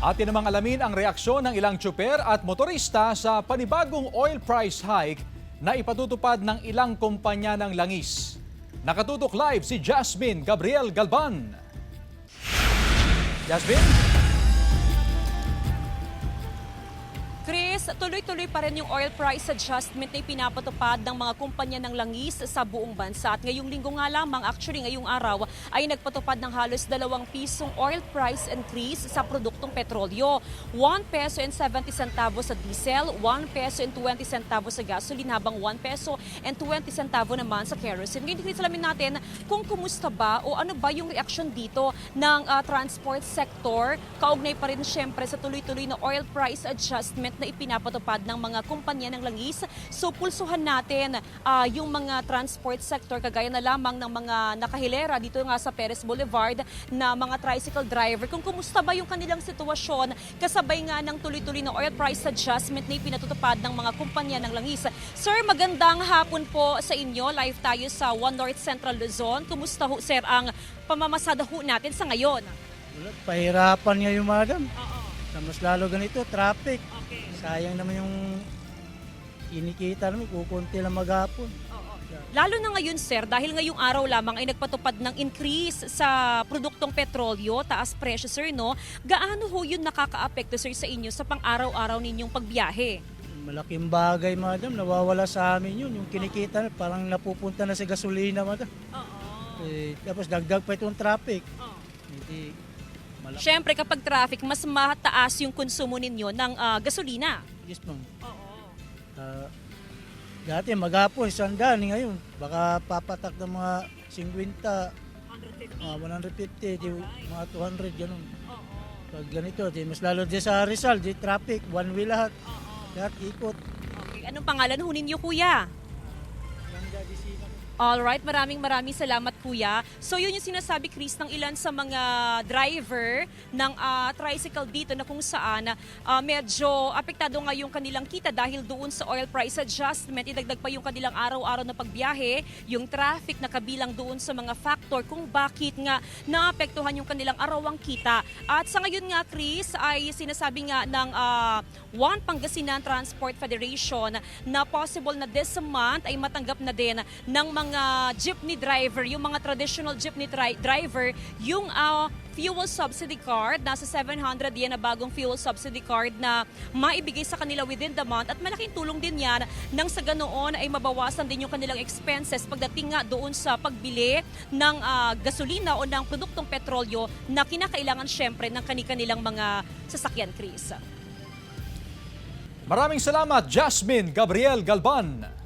Atin namang alamin ang reaksyon ng ilang tsuper at motorista sa panibagong oil price hike na ipatutupad ng ilang kumpanya ng langis. Nakatutok live si Jasmine Gabriel Galban. Jasmine? Chris, tuloy-tuloy pa rin yung oil price adjustment na ipinapatupad ng mga kumpanya ng langis sa buong bansa. At ngayong linggo nga lamang, actually ngayong araw, ay nagpatupad ng halos 2 pisong oil price increase sa produktong petrolyo. 1 peso and 70 centavos sa diesel, 1 peso and 20 centavos sa gasoline, habang 1 peso and 20 centavo naman sa kerosene. Ngayon, Chris, alamin natin kung kumusta ba o ano ba yung reaksyon dito ng transport sector. Kaugnay pa rin siyempre sa tuloy-tuloy na oil price adjustment na ipinapatupad ng mga kumpanya ng langis. So pulsuhan natin yung mga transport sector, kagaya na lamang ng mga nakahilera dito nga sa Perez Boulevard na mga tricycle driver. Kung kumusta ba yung kanilang sitwasyon kasabay nga ng tuloy-tuloy na oil price adjustment na ipinatutupad ng mga kumpanya ng langis. Sir, magandang hapon po sa inyo. Live tayo sa One North Central Luzon. Kumusta ho, sir, ang pamamasada ho natin sa ngayon? Pahirapan nga yung madam. Oo. Mas lalo ganito, traffic. Okay. Sayang naman yung kinikita namin, kukunti lang maghapon. Oo. Lalo na ngayon, sir, dahil ngayong araw lamang ay nagpatupad ng increase sa produktong petrolyo, taas presyo, sir, no? Gaano ho yun nakaka-apekto, sir, sa inyo sa pang-araw-araw ninyong pagbiyahe? Malaking bagay, madam. Nawawala sa amin yun. Yung kinikita, parang napupunta na sa gasolina, madam. Oo. Tapos dagdag pa itong traffic. Oo. Hindi, malaki. Siyempre, kapag traffic, mas mataas yung konsumo ninyo ng gasolina. Yes, ma'am. Oo. Dati maghapon, 100. Ngayon, baka papatak ng mga 50, 150, di, mga 200, ganun. Oo. Pag ganito, di, mas lalo di sa Rizal, di traffic, one way lahat. Lahat ikot. Okay. Anong pangalan ho ninyo, kuya? Alright, maraming salamat, kuya. So yun yung sinasabi, Chris, ng ilan sa mga driver ng tricycle dito na kung saan medyo apektado nga yung kanilang kita dahil doon sa oil price adjustment. Idagdag pa yung kanilang araw-araw na pagbiyahe, yung traffic na kabilang doon sa mga factor kung bakit nga naapektuhan yung kanilang arawang kita. At sa ngayon nga, Chris, ay sinasabi nga ng One Pangasinan Transport Federation na possible na this month ay matanggap na din ng mga jeepney driver, yung mga traditional jeepney driver, yung fuel subsidy card, nasa 700 yan na bagong fuel subsidy card na maibigay sa kanila within the month, at malaking tulong din yan nang sa ganoon ay mabawasan din yung kanilang expenses pagdating nga doon sa pagbili ng gasolina o ng produktong petrolyo na kinakailangan syempre ng kanilang mga sasakyan, Chris. Maraming salamat, Jasmine Gabriel Galban.